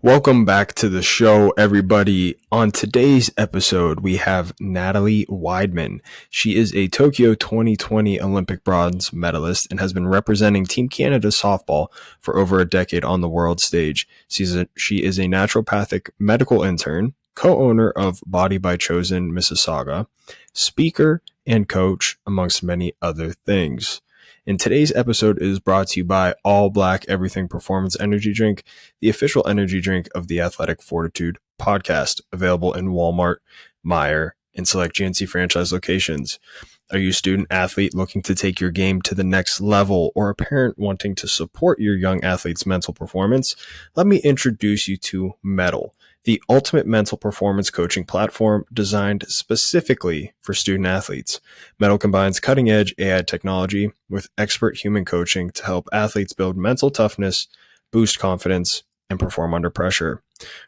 Welcome back to the show, everybody. On today's episode, we have Natalie Wideman. She is a Tokyo 2020 Olympic bronze medalist and has been representing Team Canada softball for over a decade on the world stage. She is a naturopathic medical intern, co-owner of Body by Chosen Mississauga, speaker, and coach, amongst many other things. And today's episode is brought to you by All Black Everything Performance Energy Drink, the official energy drink of the Athletic Fortitude podcast, available in Walmart, Meijer, and select GNC franchise locations. Are you a student athlete looking to take your game to the next level, or a parent wanting to support your young athlete's mental performance? Let me introduce you to Medal, the ultimate mental performance coaching platform designed specifically for student athletes. Medal combines cutting-edge AI technology with expert human coaching to help athletes build mental toughness, boost confidence, and perform under pressure.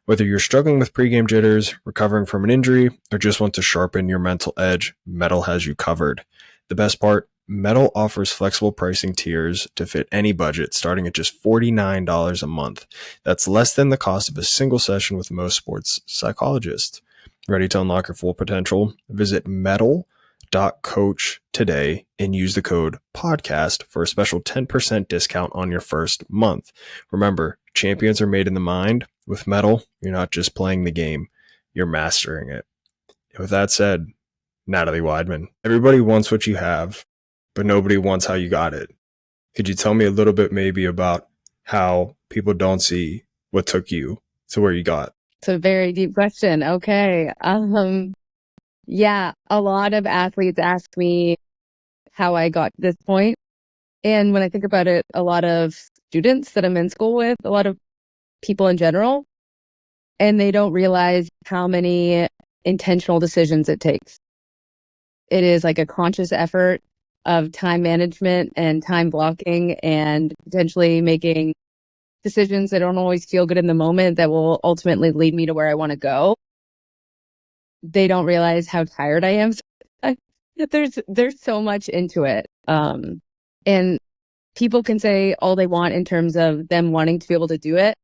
Whether you're struggling with pregame jitters, recovering from an injury, or just want to sharpen your mental edge, Medal has you covered. The best part, Medal offers flexible pricing tiers to fit any budget, starting at just $49 a month. That's less than the cost of a single session with most sports psychologists. Ready to unlock your full potential? Visit medal.coach today and use the code podcast for a special 10% discount on your first month. Remember, champions are made in the mind. With Medal, you're not just playing the game, you're mastering it. And with that said, Natalie Wideman, everybody wants what you have, but nobody wants how you got it. Could you tell me a little bit maybe about how people don't see what took you to where you got? It's a very deep question. Okay. Yeah, a lot of athletes ask me how I got to this point. And when I think about it, a lot of students that I'm in school with, a lot of people in general, and they don't realize how many intentional decisions it takes. It is like a conscious effort of time management and time blocking and potentially making decisions that don't always feel good in the moment that will ultimately lead me to where I want to go. They don't realize how tired I am. There's so much into it. And people can say all they want in terms of them wanting to be able to do it,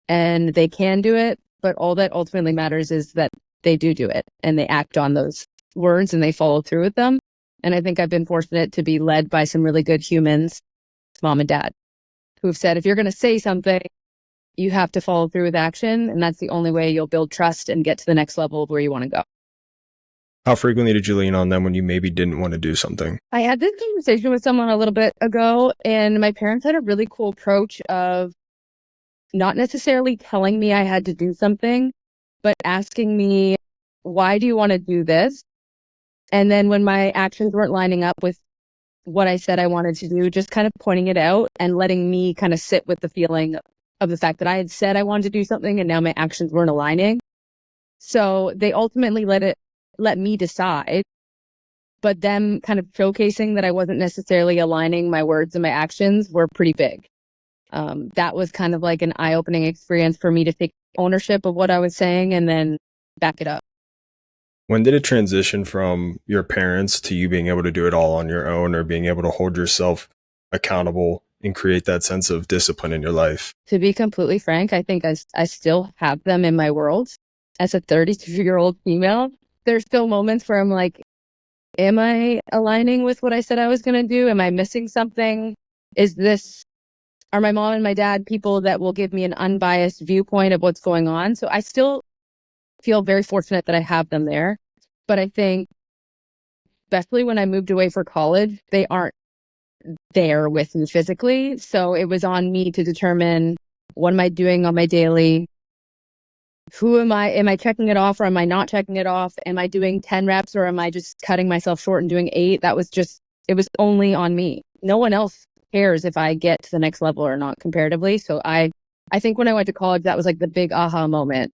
and they can do it, but all that ultimately matters is that they do it and they act on those words and they follow through with them. And I think I've been fortunate to be led by some really good humans, mom and dad, who've said, if you're going to say something, you have to follow through with action. And that's the only way you'll build trust and get to the next level of where you want to go. How frequently did you lean on them when you maybe didn't want to do something? I had this conversation with someone a little bit ago, and my parents had a really cool approach of not necessarily telling me I had to do something, but asking me, why do you want to do this? And then when my actions weren't lining up with what I said I wanted to do, just kind of pointing it out and letting me kind of sit with the feeling of the fact that I had said I wanted to do something and now my actions weren't aligning. So they ultimately let me decide, but them kind of showcasing that I wasn't necessarily aligning my words and my actions were pretty big. That was kind of like an eye-opening experience for me to take ownership of what I was saying and then back it up. When did it transition from your parents to you being able to do it all on your own, or being able to hold yourself accountable and create that sense of discipline in your life? To be completely frank, I think I still have them in my world. As a 32-year-old female, there's still moments where I'm like, am I aligning with what I said I was going to do? Am I missing something? Are my mom and my dad people that will give me an unbiased viewpoint of what's going on? So I still feel very fortunate that I have them there. But I think, especially when I moved away for college, they aren't there with me physically. So it was on me to determine, what am I doing on my daily? Who am I? Am I checking it off or am I not checking it off? Am I doing 10 reps or am I just cutting myself short and doing 8? It was only on me. No one else cares if I get to the next level or not comparatively. So I think when I went to college, that was like the big aha moment.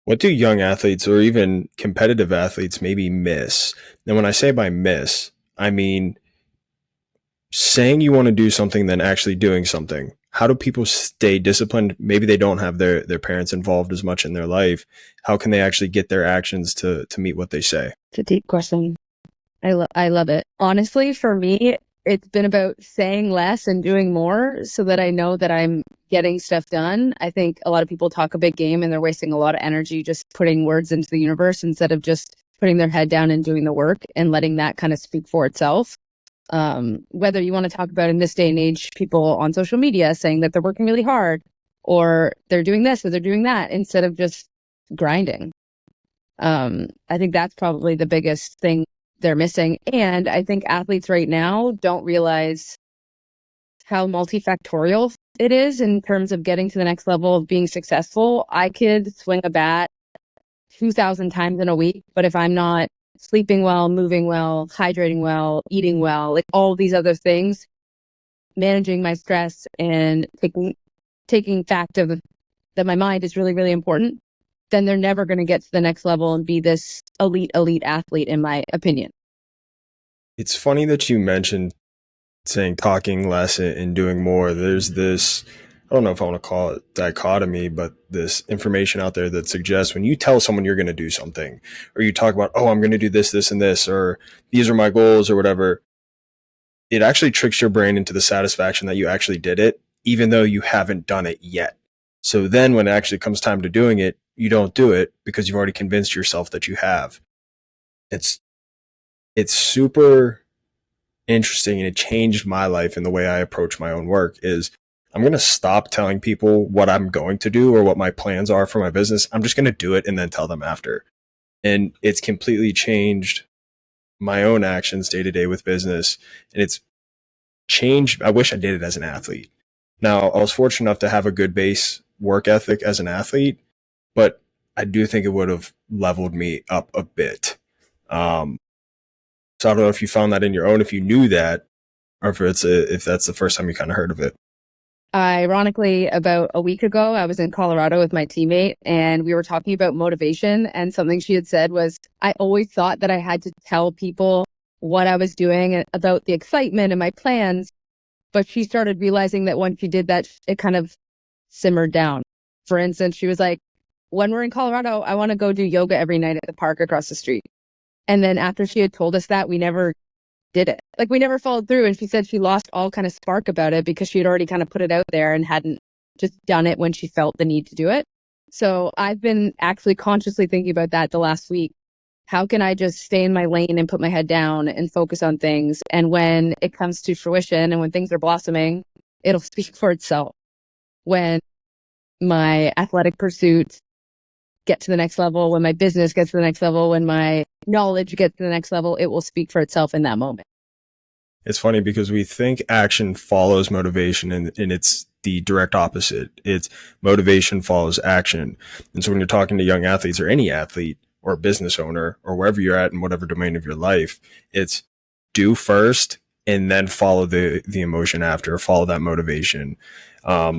What do young athletes or even competitive athletes maybe miss? And when I say by miss, I mean saying you want to do something, then actually doing something. How do people stay disciplined? Maybe they don't have their parents involved as much in their life. How can they actually get their actions to meet what they say? It's a deep question. I love it. Honestly, for me, it's been about saying less and doing more so that I know that I'm getting stuff done. I think a lot of people talk a big game and they're wasting a lot of energy just putting words into the universe instead of just putting their head down and doing the work and letting that kind of speak for itself. Whether you want to talk about in this day and age, people on social media saying that they're working really hard or they're doing this or they're doing that instead of just grinding. I think that's probably the biggest thing they're missing. And I think athletes right now don't realize how multifactorial it is in terms of getting to the next level of being successful. I could swing a bat 2,000 times in a week, but if I'm not sleeping well, moving well, hydrating well, eating well, like all these other things, managing my stress and taking fact of that my mind is really, really important, then they're never going to get to the next level and be this elite athlete, in my opinion. It's funny that you mentioned saying talking less and doing more. There's this, I don't know if I want to call it dichotomy, but this information out there that suggests when you tell someone you're going to do something, or you talk about, oh, I'm going to do this, this, and this, or these are my goals, or whatever, it actually tricks your brain into the satisfaction that you actually did it, even though you haven't done it yet. So then when it actually comes time to doing it, you don't do it because you've already convinced yourself that you have. It's super interesting, and it changed my life in the way I approach my own work. Is I'm going to stop telling people what I'm going to do or what my plans are for my business. I'm just going to do it and then tell them after. And it's completely changed my own actions day to day with business. And it's changed. I wish I did it as an athlete. Now, I was fortunate enough to have a good base work ethic as an athlete, but I do think it would have leveled me up a bit. So I don't know if you found that in your own, if you knew that, or if that's the first time you kind of heard of it. Ironically, about a week ago, I was in Colorado with my teammate and we were talking about motivation, and something she had said was, I always thought that I had to tell people what I was doing and about the excitement and my plans. But she started realizing that once she did that, it kind of simmered down. For instance, she was like, when we're in Colorado, I want to go do yoga every night at the park across the street. And then after she had told us that, we never did it. Like, we never followed through. And she said she lost all kind of spark about it because she had already kind of put it out there and hadn't just done it when she felt the need to do it. So I've been actually consciously thinking about that the last week. How can I just stay in my lane and put my head down and focus on things? And when it comes to fruition and when things are blossoming, it'll speak for itself. When my athletic pursuits get to the next level, when my business gets to the next level, when my knowledge gets to the next level, it will speak for itself in that moment. It's funny because we think action follows motivation, and it's the direct opposite. It's motivation follows action. And so when you're talking to young athletes or any athlete or business owner or wherever you're at in whatever domain of your life, it's do first and then follow the emotion after, follow that motivation. I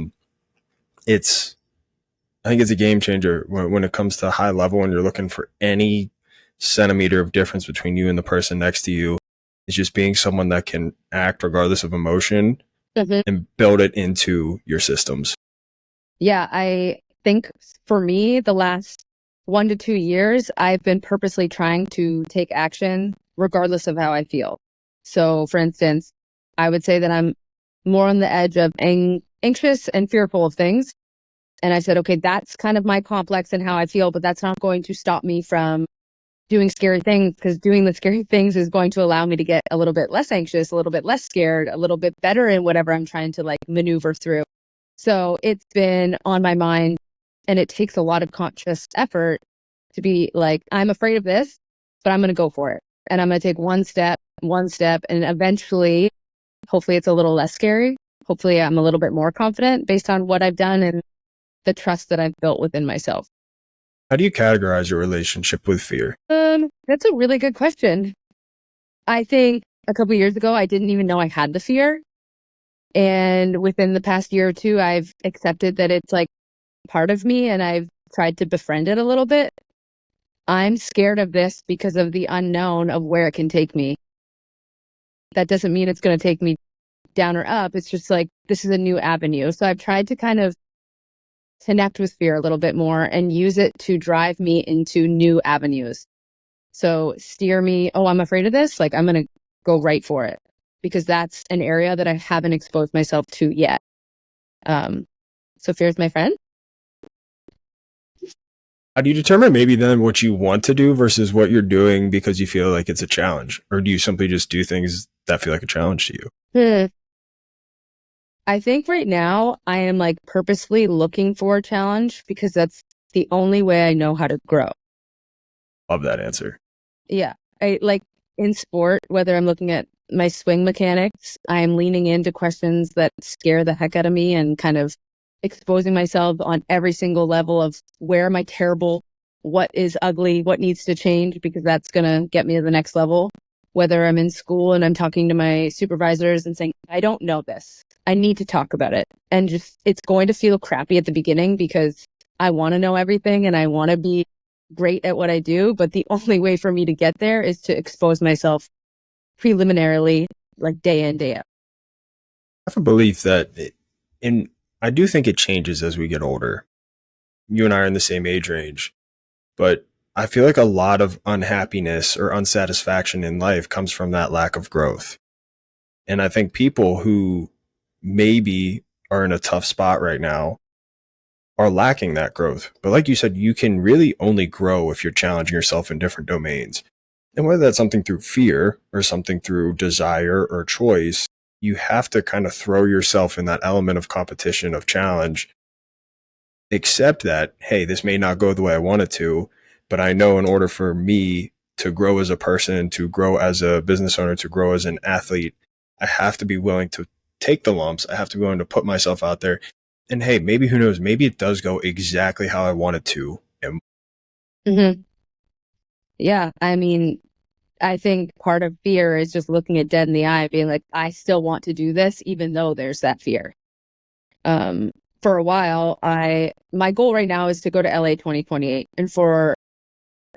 think it's a game changer when it comes to high level and you're looking for any centimeter of difference between you and the person next to you. It's just being someone that can act regardless of emotion and build it into your systems. Yeah, I think for me, the last 1 to 2 years, I've been purposely trying to take action regardless of how I feel. So, for instance, I would say that I'm more on the edge of anxious and fearful of things. And I said, okay, that's kind of my complex and how I feel, but that's not going to stop me from doing scary things, because doing the scary things is going to allow me to get a little bit less anxious, a little bit less scared, a little bit better in whatever I'm trying to like maneuver through. So it's been on my mind, and it takes a lot of conscious effort to be like, I'm afraid of this, but I'm going to go for it. And I'm going to take one step, and eventually, hopefully it's a little less scary. Hopefully I'm a little bit more confident based on what I've done and the trust that I've built within myself. How do you categorize your relationship with fear? That's a really good question. I think a couple of years ago, I didn't even know I had the fear. And within the past year or two, I've accepted that it's like part of me, and I've tried to befriend it a little bit. I'm scared of this because of the unknown of where it can take me. That doesn't mean it's going to take me down or up. It's just like, this is a new avenue. So I've tried to kind of connect with fear a little bit more and use it to drive me into new avenues. So steer me, oh, I'm afraid of this. Like, I'm going to go right for it because that's an area that I haven't exposed myself to yet. So fear is my friend. How do you determine maybe then what you want to do versus what you're doing because you feel like it's a challenge? Or do you simply just do things that feel like a challenge to you? I think right now I am like purposefully looking for a challenge because that's the only way I know how to grow. Love that answer. Yeah. I like in sport, whether I'm looking at my swing mechanics, I'm leaning into questions that scare the heck out of me and kind of exposing myself on every single level of where am I terrible, what is ugly, what needs to change, because that's going to get me to the next level. Whether I'm in school and I'm talking to my supervisors and saying, I don't know this, I need to talk about it. And just, it's going to feel crappy at the beginning because I want to know everything and I want to be great at what I do. But the only way for me to get there is to expose myself preliminarily, like day in, day out. I have a belief that I do think it changes as we get older. You and I are in the same age range, but I feel like a lot of unhappiness or unsatisfaction in life comes from that lack of growth. And I think people who maybe are in a tough spot right now are lacking that growth. But like you said, you can really only grow if you're challenging yourself in different domains. And whether that's something through fear or something through desire or choice, you have to kind of throw yourself in that element of competition, of challenge, accept that, hey, this may not go the way I want it to, but I know in order for me to grow as a person, to grow as a business owner, to grow as an athlete, I have to be willing to take the lumps. I have to be willing to put myself out there. And hey, maybe who knows, maybe it does go exactly how I want it to. And Mm-hmm. Yeah. I mean, I think part of fear is just looking it dead in the eye, being like, I still want to do this, even though there's that fear. For a while, my goal right now is to go to LA 2028. And for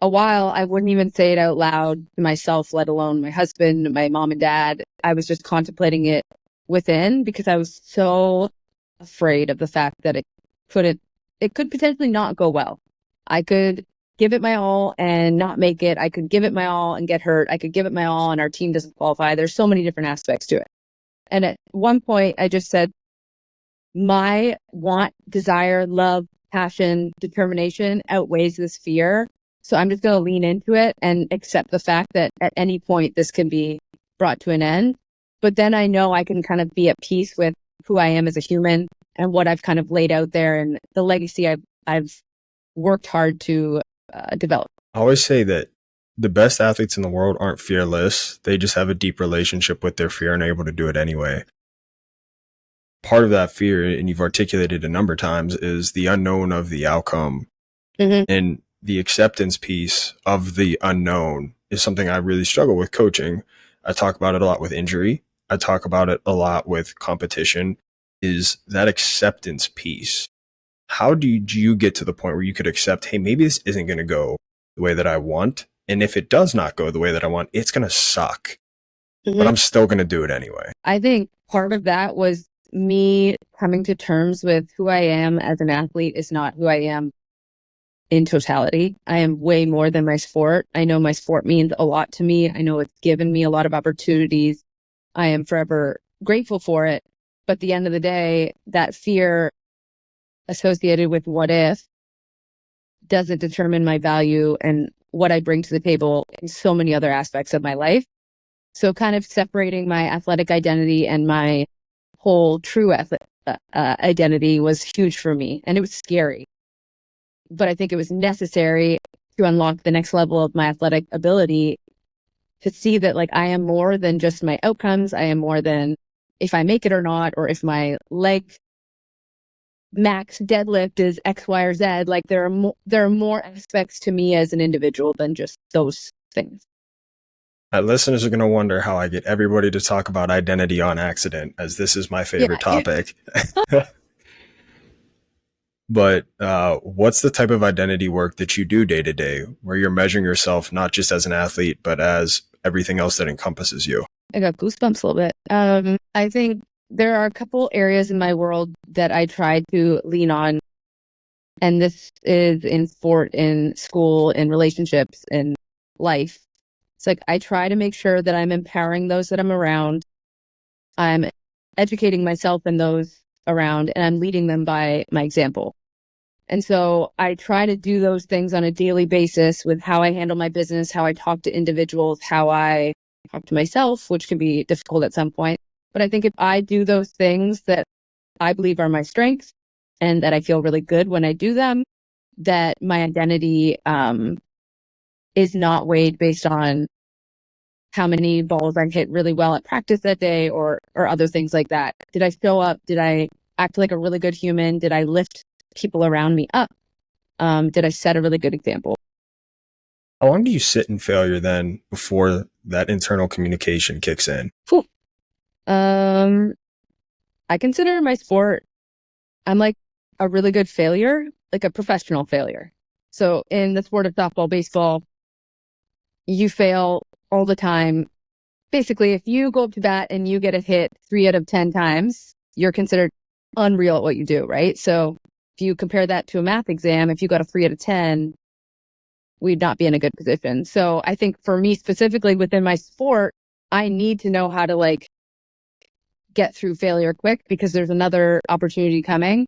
a while, I wouldn't even say it out loud to myself, let alone my husband, my mom and dad. I was just contemplating it within because I was so afraid of the fact that it could potentially not go well. I could give it my all and not make it. I could give it my all and get hurt. I could give it my all and our team doesn't qualify. There's so many different aspects to it. And at one point, I just said, my want, desire, love, passion, determination outweighs this fear. So I'm just going to lean into it and accept the fact that at any point this can be brought to an end. But then I know I can kind of be at peace with who I am as a human and what I've kind of laid out there and the legacy I've worked hard to develop. I always say that the best athletes in the world aren't fearless. They just have a deep relationship with their fear and are able to do it anyway. Part of that fear, and you've articulated a number of times, is the unknown of the outcome. Mm-hmm. And the acceptance piece of the unknown is something I really struggle with coaching. I talk about it a lot with injury. I talk about it a lot with competition, is that acceptance piece. How do you get to the point where you could accept, hey, maybe this isn't going to go the way that I want. And if it does not go the way that I want, it's going to suck. Mm-hmm. But I'm still going to do it anyway. I think part of that was me coming to terms with who I am as an athlete is not who I am in totality. I am way more than my sport. I know my sport means a lot to me. I know it's given me a lot of opportunities. I am forever grateful for it. But at the end of the day, that fear associated with what if doesn't determine my value and what I bring to the table in so many other aspects of my life. So kind of separating my athletic identity and my whole true identity was huge for me. And it was scary. But I think it was necessary to unlock the next level of my athletic ability to see that like I am more than just my outcomes. I am more than if I make it or not, or if my leg max deadlift is X, Y, or Z. Like there are more aspects to me as an individual than just those things. Listeners are going to wonder how I get everybody to talk about identity on accident, as this is my favorite topic. But what's the type of identity work that you do day to day, where you're measuring yourself not just as an athlete, but as everything else that encompasses you? I got goosebumps a little bit. I think there are a couple areas in my world that I try to lean on. And this is in sport, in school, in relationships, in life. It's like I try to make sure that I'm empowering those that I'm around I'm educating myself and those around, and I'm leading them by my example. And so I try to do those things on a daily basis with how I handle my business, how I talk to individuals, how I talk to myself, which can be difficult at some point. But I think if I do those things that I believe are my strengths and that I feel really good when I do them, that my identity is not weighed based on how many balls I hit really well at practice that day or other things like that. Did I show up? Did I act like a really good human? Did I lift people around me up? Did I set a really good example? How long do you sit in failure then before that internal communication kicks in? Whew. I consider my sport, I'm like a really good failure, like a professional failure. So in the sport of softball, baseball, you fail all the time. Basically, if you go up to bat and you get a hit 3 out of 10 times, you're considered unreal at what you do, right? So if you compare that to a math exam, if you got a 3 out of 10, we'd not be in a good position. So I think for me specifically within my sport, I need to know how to like get through failure quick because there's another opportunity coming.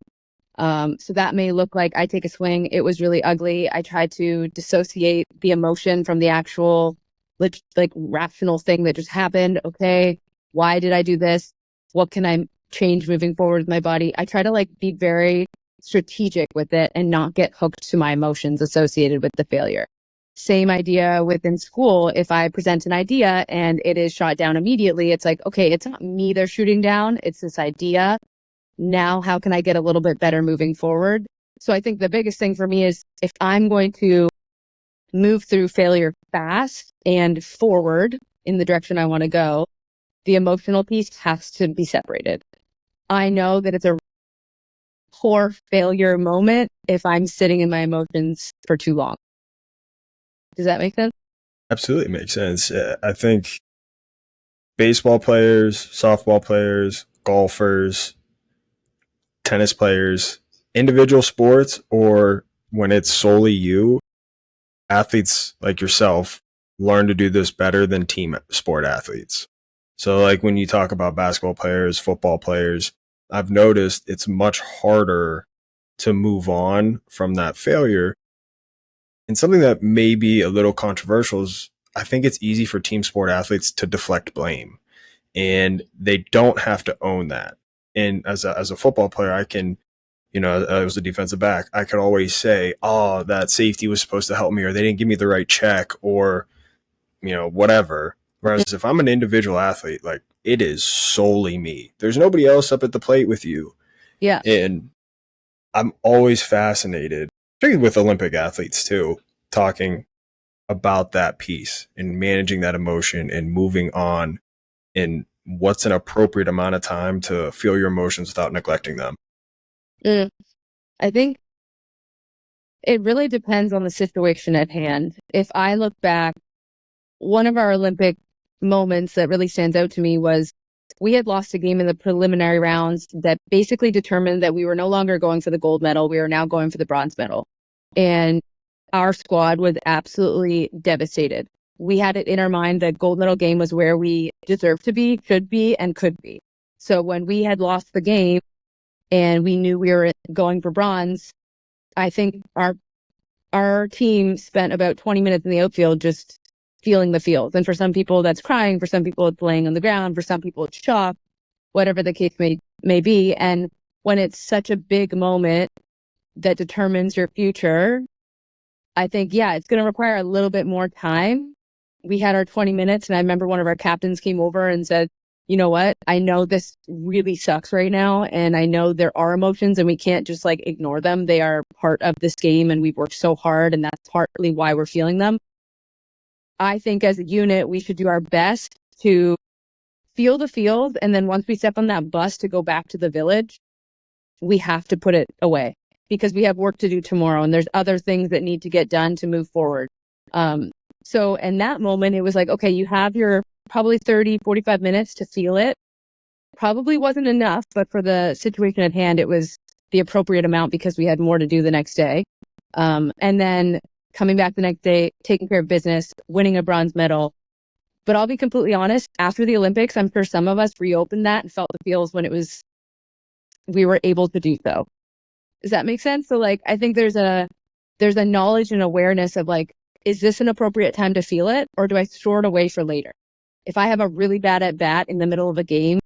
So that may look like I take a swing. It was really ugly. I try to dissociate the emotion from the actual like rational thing that just happened. Okay, why did I do this? What can I change moving forward with my body? I try to like be very strategic with it and not get hooked to my emotions associated with the failure. Same idea within school. If I present an idea and it is shot down immediately, it's like, okay, it's not me they're shooting down. It's this idea. Now, how can I get a little bit better moving forward? So I think the biggest thing for me is if I'm going to move through failure fast and forward in the direction I want to go, the emotional piece has to be separated. I know that it's a poor failure moment if I'm sitting in my emotions for too long. Does that make sense? Absolutely makes sense. I think baseball players, softball players, golfers, tennis players, individual sports, or when it's solely you, athletes like yourself learn to do this better than team sport athletes. So, like when you talk about basketball players, football players, I've noticed it's much harder to move on from that failure. And something that may be a little controversial is I think it's easy for team sport athletes to deflect blame, and they don't have to own that. And as a football player, I can, I was a defensive back. I could always say, oh, that safety was supposed to help me, or they didn't give me the right check, or, whatever. Whereas if I'm an individual athlete, like it is solely me. There's nobody else up at the plate with you. Yeah. And I'm always fascinated, particularly with Olympic athletes too, talking about that piece and managing that emotion and moving on and what's an appropriate amount of time to feel your emotions without neglecting them. I think it really depends on the situation at hand. If I look back, one of our Olympic moments that really stands out to me was we had lost a game in the preliminary rounds that basically determined that we were no longer going for the gold medal. We were now going for the bronze medal. And our squad was absolutely devastated. We had it in our mind that gold medal game was where we deserved to be, should be, and could be. So when we had lost the game and we knew we were going for bronze, I think our team spent about 20 minutes in the outfield just feeling the field. And for some people, that's crying. For some people, it's laying on the ground. For some people, it's shock, whatever the case may be. And when it's such a big moment that determines your future, I think, yeah, it's going to require a little bit more time. We had our 20 minutes, and I remember one of our captains came over and said, you know what? I know this really sucks right now, and I know there are emotions, and we can't just like ignore them. They are part of this game, and we've worked so hard, and that's partly why we're feeling them. I think as a unit, we should do our best to feel the field, and then once we step on that bus to go back to the village, we have to put it away because we have work to do tomorrow, and there's other things that need to get done to move forward. So in that moment, it was like, okay, you have your probably 30, 45 minutes to feel it. Probably wasn't enough, but for the situation at hand, it was the appropriate amount because we had more to do the next day. And then coming back the next day, taking care of business, winning a bronze medal. But I'll be completely honest, after the Olympics, I'm sure some of us reopened that and felt the feels when we were able to do so. Does that make sense? So like, I think there's a knowledge and awareness of like, is this an appropriate time to feel it, or do I store it away for later? If I have a really bad at bat in the middle of a game,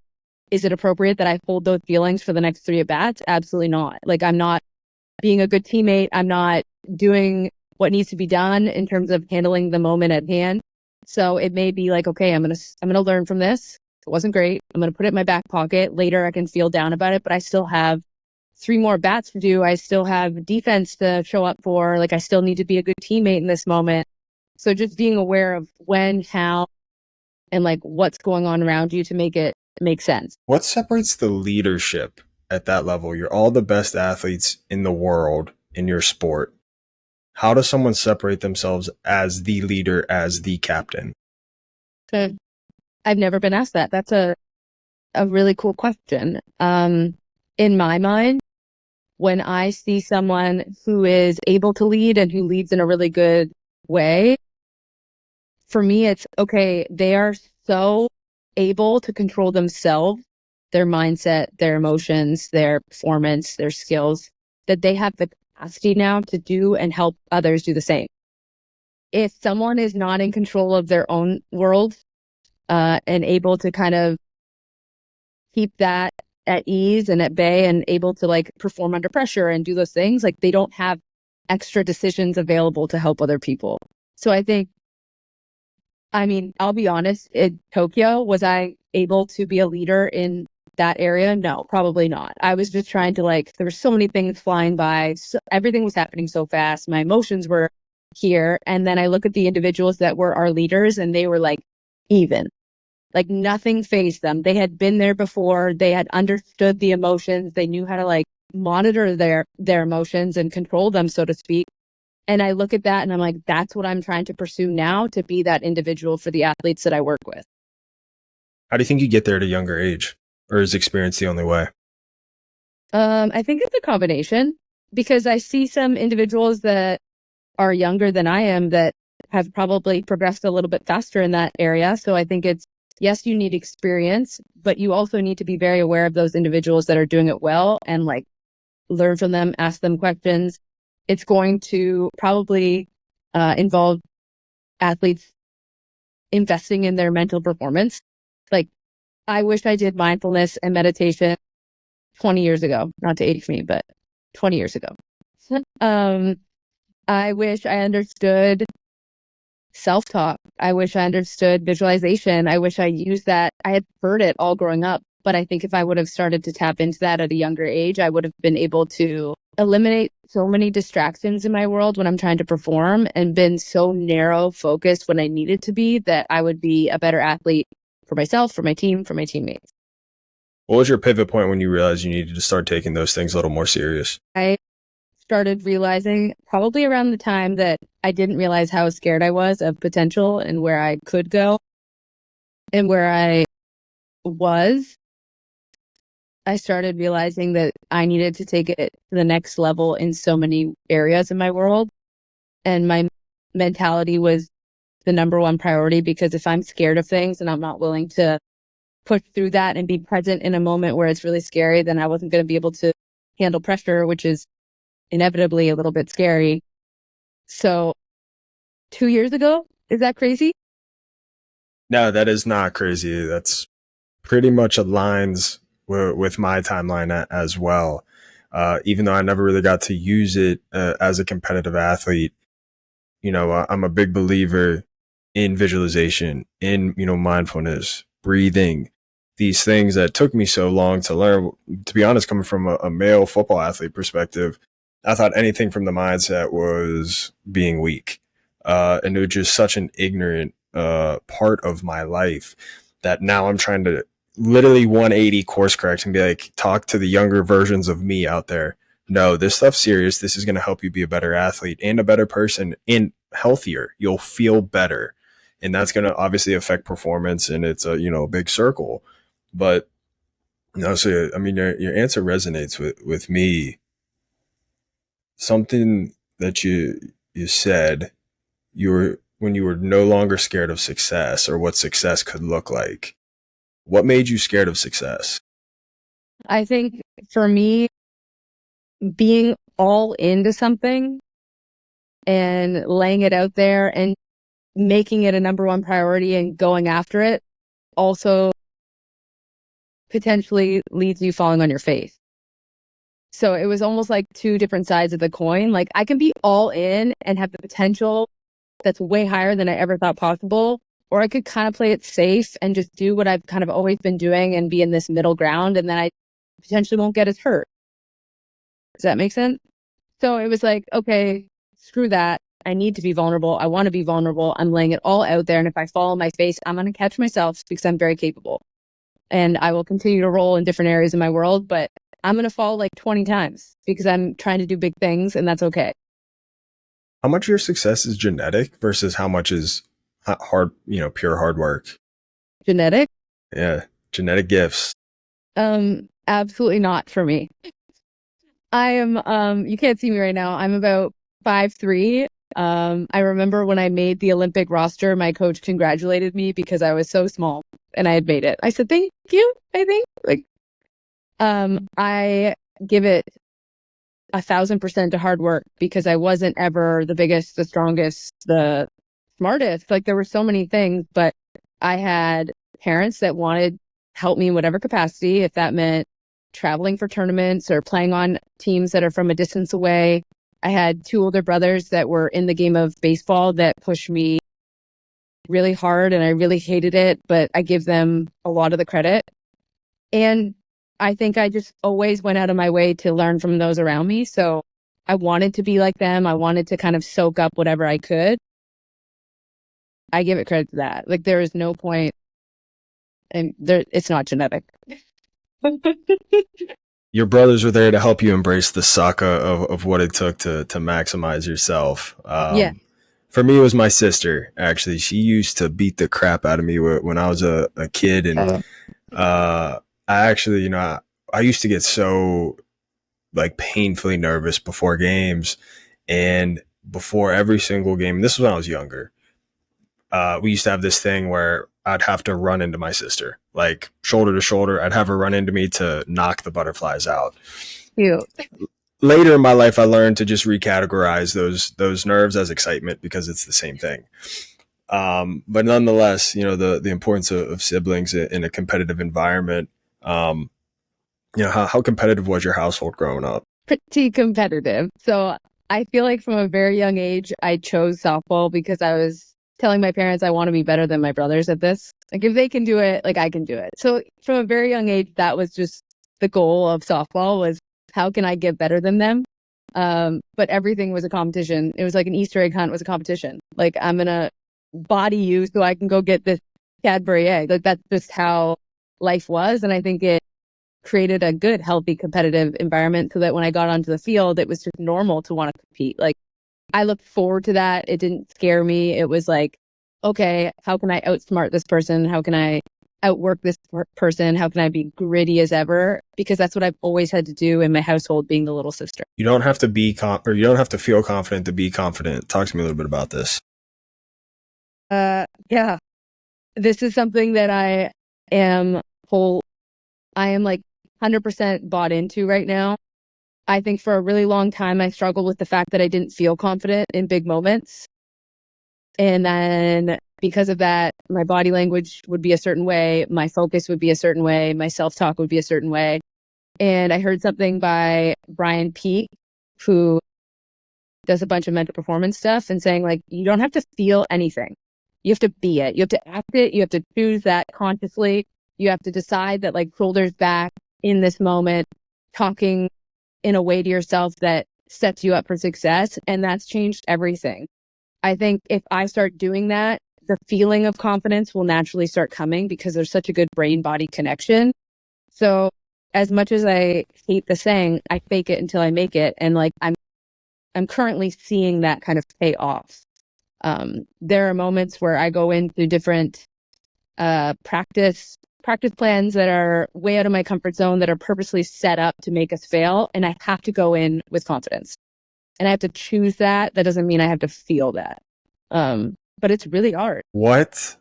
is it appropriate that I hold those feelings for the next three at bats? Absolutely not. Like, I'm not being a good teammate. I'm not doing what needs to be done in terms of handling the moment at hand. So it may be like, okay, I'm gonna learn from this. It wasn't great. I'm gonna put it in my back pocket. Later I can feel down about it, but I still have three more bats to do. I still have defense to show up for. Like, I still need to be a good teammate in this moment. So just being aware of when, how, and like what's going on around you to make it make sense. What separates the leadership at that level? You're all the best athletes in the world in your sport. How does someone separate themselves as the leader, as the captain? So I've never been asked that. That's a really cool question. In my mind, when I see someone who is able to lead and who leads in a really good way, for me, it's okay. They are so able to control themselves, their mindset, their emotions, their performance, their skills, that they have the capacity now to do and help others do the same. If someone is not in control of their own world, and able to kind of keep that at ease and at bay and able to like perform under pressure and do those things, like they don't have extra decisions available to help other people. So I think, I mean, I'll be honest, in Tokyo, was I able to be a leader in that area? No, probably not. I was just trying to like, there were so many things flying by. So everything was happening so fast. My emotions were here. And then I look at the individuals that were our leaders and they were like even. Like nothing phased them. They had been there before. They had understood the emotions. They knew how to like monitor their emotions and control them, so to speak. And I look at that and I'm like, that's what I'm trying to pursue now, to be that individual for the athletes that I work with. How do you think you get there at a younger age? Or is experience the only way? I think it's a combination, because I see some individuals that are younger than I am that have probably progressed a little bit faster in that area. So I think it's, yes, you need experience, but you also need to be very aware of those individuals that are doing it well and like learn from them, ask them questions. It's going to probably involve athletes investing in their mental performance. Like, I wish I did mindfulness and meditation 20 years ago, not to age me, but 20 years ago. um, I wish I understood self-talk. I wish I understood visualization. I wish I used that. I had heard it all growing up, but I think if I would have started to tap into that at a younger age, I would have been able to eliminate so many distractions in my world when I'm trying to perform, and been so narrow focused when I needed to be, that I would be a better athlete for myself, for my team, for my teammates. What was your pivot point when you realized you needed to start taking those things a little more serious? I started realizing probably around the time that I didn't realize how scared I was of potential and where I could go and where I was. I started realizing that I needed to take it to the next level in so many areas in my world. And my mentality was the number one priority, because if I'm scared of things and I'm not willing to push through that and be present in a moment where it's really scary, then I wasn't going to be able to handle pressure, which is inevitably a little bit scary. So 2 years ago, is that crazy? No, that is not crazy. That's pretty much aligns with my timeline as well. Even though I never really got to use it as a competitive athlete, I'm a big believer in visualization, in, mindfulness, breathing, these things that took me so long to learn. To be honest, coming from a male football athlete perspective, I thought anything from the mindset was being weak. And it was just such an ignorant part of my life that now I'm trying to literally 180 course correct and be like, talk to the younger versions of me out there. No, this stuff's serious. This is going to help you be a better athlete and a better person and healthier. You'll feel better. And that's going to obviously affect performance. And it's a big circle. But, so, I mean, your answer resonates with me. Something that you said, you were, when you were no longer scared of success or what success could look like? What made you scared of success? I think for me, being all into something and laying it out there and making it a number one priority and going after it also potentially leads you falling on your face. So it was almost like two different sides of the coin. Like I can be all in and have the potential that's way higher than I ever thought possible, or I could kind of play it safe and just do what I've kind of always been doing and be in this middle ground, and then I potentially won't get as hurt. Does that make sense? So it was like, okay, screw that. I need to be vulnerable. I want to be vulnerable. I'm laying it all out there. And if I fall on my face, I'm going to catch myself because I'm very capable. And I will continue to roll in different areas of my world, but I'm going to fall like 20 times because I'm trying to do big things, and that's okay. How much of your success is genetic versus how much is hard, pure hard work? Genetic? Yeah, genetic gifts. Absolutely not for me. I am, you can't see me right now. I'm about 5'3". I remember when I made the Olympic roster, my coach congratulated me because I was so small and I had made it. I said, thank you, I think. I give it 1,000% to hard work because I wasn't ever the biggest, the strongest, the smartest. Like there were so many things, but I had parents that wanted to help me in whatever capacity. If that meant traveling for tournaments or playing on teams that are from a distance away. I had two older brothers that were in the game of baseball that pushed me really hard, and I really hated it, but I give them a lot of the credit. And I think I just always went out of my way to learn from those around me. So I wanted to be like them. I wanted to kind of soak up whatever I could. I give it credit to that. Like there is no point, and it's not genetic. Your brothers were there to help you embrace the suck of what it took to maximize yourself. Yeah. For me, it was my sister, actually. She used to beat the crap out of me when I was a kid. And I actually, I used to get so like painfully nervous before games. And before every single game, this was when I was younger, we used to have this thing where I'd have to run into my sister, like shoulder to shoulder. I'd have her run into me to knock the butterflies out. Cute. Later in my life, I learned to just recategorize those nerves as excitement because it's the same thing. But nonetheless, the importance of siblings in a competitive environment. How competitive was your household growing up? Pretty competitive. So I feel like from a very young age, I chose softball because I was telling my parents I want to be better than my brothers at this. Like if they can do it, like I can do it. So from a very young age, that was just the goal of softball was how can I get better than them? But everything was a competition. It was like an Easter egg hunt was a competition. Like I'm going to body you so I can go get this Cadbury egg. Like that's just how life was. And I think it created a good, healthy, competitive environment so that when I got onto the field, it was just normal to want to compete. Like I looked forward to that. It didn't scare me. It was like, okay, how can I outsmart this person? How can I outwork this person? How can I be gritty as ever? Because that's what I've always had to do in my household, being the little sister. You don't have to be or you don't have to feel confident to be confident. Talk to me a little bit about this. Yeah, this is something that I am like 100% bought into right now. I think for a really long time, I struggled with the fact that I didn't feel confident in big moments. And then because of that, my body language would be a certain way. My focus would be a certain way. My self-talk would be a certain way. And I heard something by Brian Peake, who does a bunch of mental performance stuff, and saying like, you don't have to feel anything. You have to be it. You have to act it. You have to choose that consciously. You have to decide that like shoulders back in this moment, talking in a way to yourself that sets you up for success. And that's changed everything. I think if I start doing that, the feeling of confidence will naturally start coming because there's such a good brain body connection. So as much as I hate the saying, I fake it until I make it. And like, I'm currently seeing that kind of pay off. There are moments where I go into different, practice plans that are way out of my comfort zone that are purposely set up to make us fail. And I have to go in with confidence and I have to choose that. That doesn't mean I have to feel that. but it's really hard. What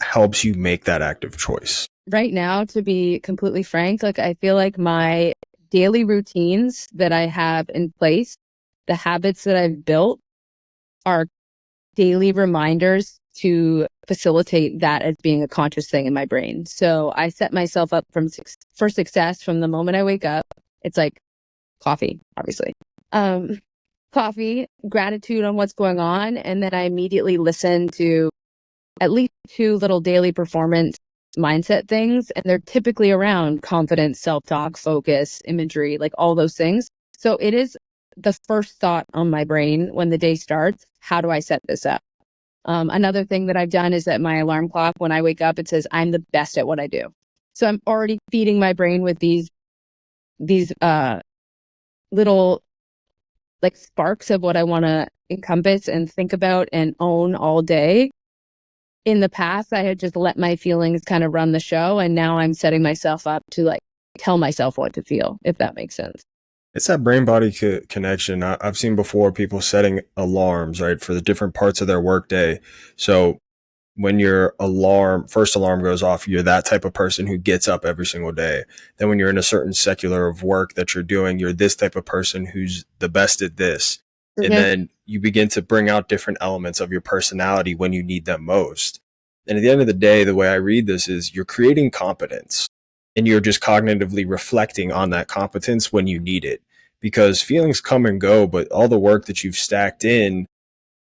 helps you make that active choice? Right now, to be completely frank, like I feel like my daily routines that I have in place, the habits that I've built are daily reminders to facilitate that as being a conscious thing in my brain. So I set myself up for success from the moment I wake up. It's like coffee, obviously. Coffee, gratitude on what's going on, and then I immediately listen to at least 2 little daily performance mindset things, and they're typically around confidence, self-talk, focus, imagery, like all those things. So it is the first thought on my brain when the day starts. How do I set this up? Another thing that I've done is that my alarm clock, when I wake up, it says I'm the best at what I do. So I'm already feeding my brain with these little like sparks of what I want to encompass and think about and own all day. In the past, I had just let my feelings kind of run the show. And now I'm setting myself up to like tell myself what to feel, if that makes sense. It's that brain body connection. I've seen before people setting alarms, right, for the different parts of their workday. So when your first alarm goes off, you're that type of person who gets up every single day. Then when you're in a certain secular of work that you're doing, you're this type of person who's the best at this. And then you begin to bring out different elements of your personality when you need them most. And at the end of the day, the way I read this is you're creating competence and you're just cognitively reflecting on that competence when you need it, because feelings come and go, but all the work that you've stacked in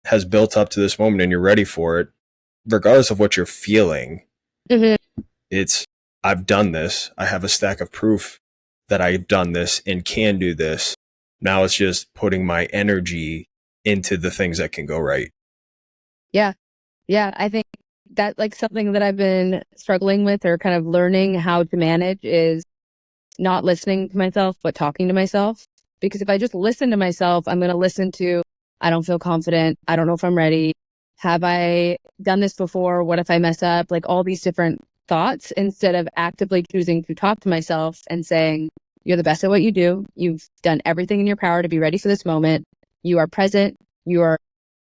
has built up to this moment and you're ready for it. Regardless of what you're feeling, it's, I've done this. I have a stack of proof that I've done this and can do this. Now it's just putting my energy into the things that can go right. Yeah. Yeah. I think that like something that I've been struggling with or kind of learning how to manage is not listening to myself, but talking to myself. Because if I just listen to myself, I'm going to listen to, I don't feel confident. I don't know if I'm ready. Have I done this before? What if I mess up? Like all these different thoughts, instead of actively choosing to talk to myself and saying, you're the best at what you do. You've done everything in your power to be ready for this moment. You are present. You are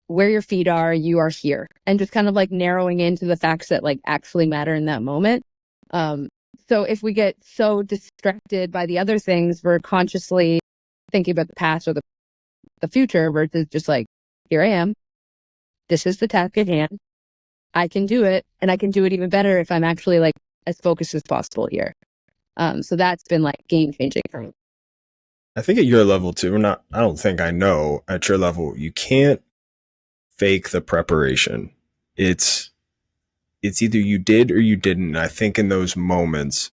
where your feet are. You are here. And just kind of like narrowing into the facts that like actually matter in that moment. So if we get so distracted by the other things, we're consciously thinking about the past or the future versus just like, here I am. This is the task at hand. I can do it, and I can do it even better if I'm actually like as focused as possible here. So that's been like game changing for me. I think at your level too, I don't think I know at your level, you can't fake the preparation. It's either you did or you didn't. And I think in those moments,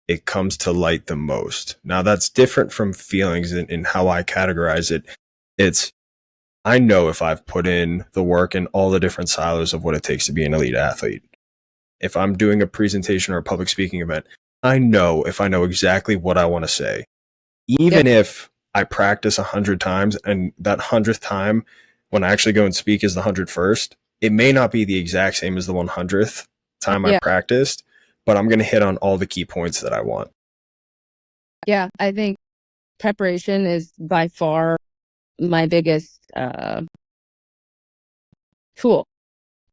it comes to light the most. Now that's different from feelings in how I categorize it. It's, I know if I've put in the work in all the different silos of what it takes to be an elite athlete. If I'm doing a presentation or a public speaking event, I know if I know exactly what I want to say. Even if I practice 100 times and that 100th time when I actually go and speak is the 101st, it may not be the exact same as the 100th time I practiced, but I'm going to hit on all the key points that I want. Yeah, I think preparation is by far my biggest tool,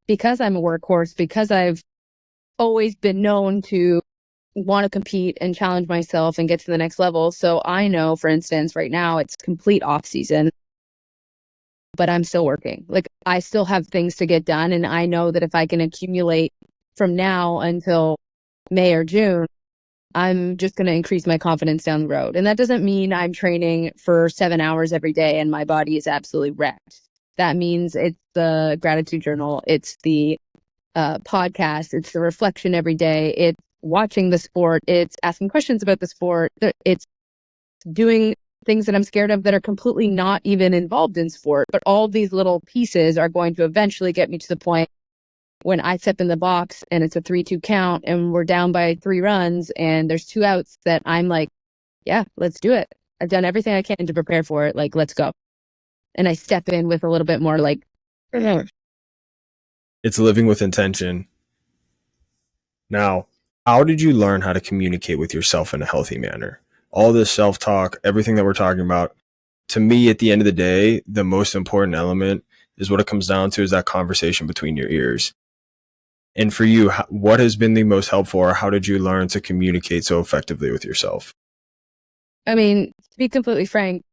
because I'm a workhorse, because I've always been known to want to compete and challenge myself and get to the next level. So I know, for instance, right now it's complete off season, but I'm still working. Like I still have things to get done. And I know that if I can accumulate from now until May or June, I'm just going to increase my confidence down the road. And that doesn't mean I'm training for 7 hours every day and my body is absolutely wrecked. That means it's the gratitude journal. It's the podcast. It's the reflection every day. It's watching the sport. It's asking questions about the sport. It's doing things that I'm scared of that are completely not even involved in sport. But all these little pieces are going to eventually get me to the point when I step in the box and it's a 3-2 count and we're down by 3 runs and there's 2 outs, that I'm like, yeah, let's do it. I've done everything I can to prepare for it. Like, let's go. And I step in with a little bit more like, it's living with intention. Now, how did you learn how to communicate with yourself in a healthy manner? All this self-talk, everything that we're talking about, to me, at the end of the day, the most important element is what it comes down to, is that conversation between your ears. And for you, what has been the most helpful, or how did you learn to communicate so effectively with yourself? I mean, to be completely frank,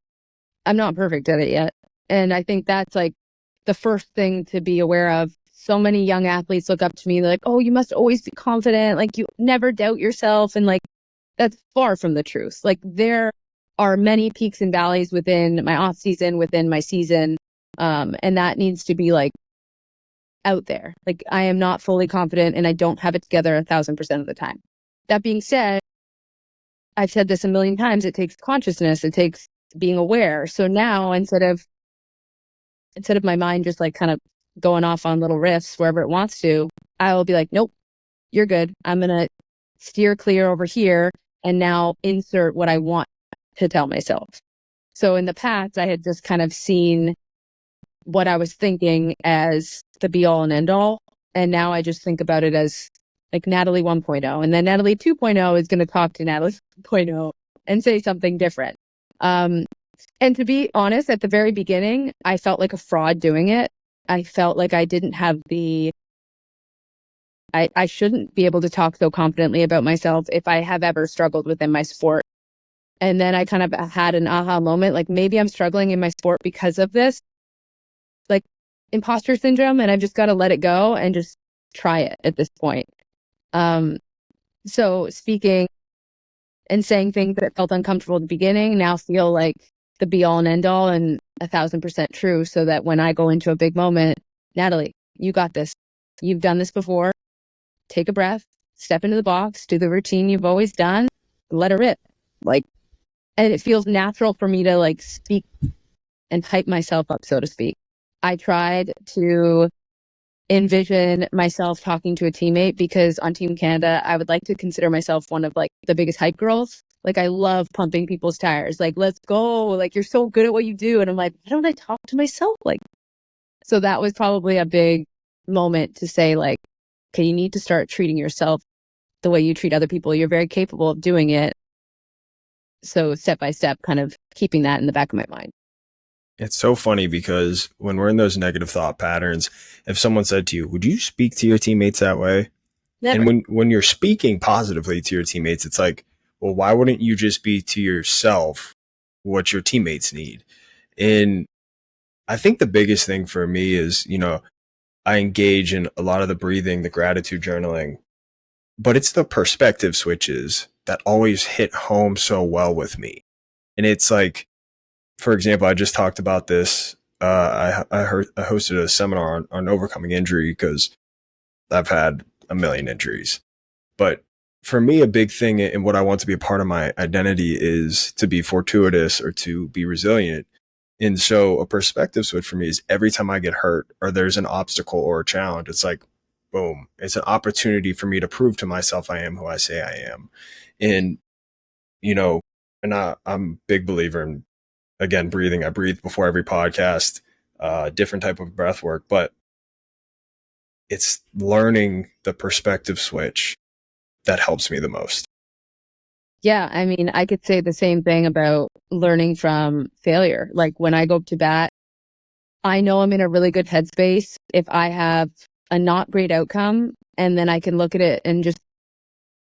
I'm not perfect at it yet. And I think that's like the first thing to be aware of. So many young athletes look up to me, they're like, oh, you must always be confident. Like, you never doubt yourself. And like, that's far from the truth. Like, there are many peaks and valleys within my off season, within my season. And that needs to be like out there. Like, I am not fully confident and I don't have it together 1,000% of the time. That being said, I've said this a million times, it takes consciousness, it takes being aware. So now instead of my mind just like kind of going off on little riffs wherever it wants to, I will be like, nope, you're good. I'm going to steer clear over here and now insert what I want to tell myself. So in the past, I had just kind of seen what I was thinking as the be all and end all. And now I just think about it as like Natalie 1.0. And then Natalie 2.0 is going to talk to Natalie 2.0 and say something different. And to be honest, at the very beginning, I felt like a fraud doing it. I felt like I didn't have I shouldn't be able to talk so confidently about myself if I have ever struggled within my sport. And then I kind of had an aha moment, like maybe I'm struggling in my sport because of this, like imposter syndrome, and I've just got to let it go and just try it at this point. So speaking and saying things that felt uncomfortable at the beginning now feel like the be all and end all and 1,000% true, so that when I go into a big moment, Natalie, you got this. You've done this before. Take a breath, step into the box, do the routine you've always done, let it rip. Like, and it feels natural for me to like speak and hype myself up, so to speak. I tried to envision myself talking to a teammate, because on Team Canada, I would like to consider myself one of like the biggest hype girls. Like, I love pumping people's tires. Like, let's go. Like, you're so good at what you do. And I'm like, why don't I talk to myself? Like, so that was probably a big moment to say like, okay, you need to start treating yourself the way you treat other people. You're very capable of doing it. So step by step, kind of keeping that in the back of my mind. It's so funny because when we're in those negative thought patterns, if someone said to you, would you speak to your teammates that way? Never. And when you're speaking positively to your teammates, it's like, well, why wouldn't you just be to yourself what your teammates need? And I think the biggest thing for me is, I engage in a lot of the breathing, the gratitude journaling, but it's the perspective switches that always hit home so well with me. And it's like, for example, I just talked about this. I hosted a seminar on overcoming injury because I've had a million injuries. But for me, a big thing in what I want to be a part of my identity is to be fortuitous or to be resilient. And so a perspective switch for me is every time I get hurt or there's an obstacle or a challenge, it's like, boom, it's an opportunity for me to prove to myself I am who I say I am. And, I'm a big believer in, again, breathing. I breathe before every podcast, different type of breath work, but it's learning the perspective switch that helps me the most. Yeah, I mean, I could say the same thing about learning from failure. Like, when I go to bat, I know I'm in a really good headspace if I have a not great outcome, and then I can look at it and just,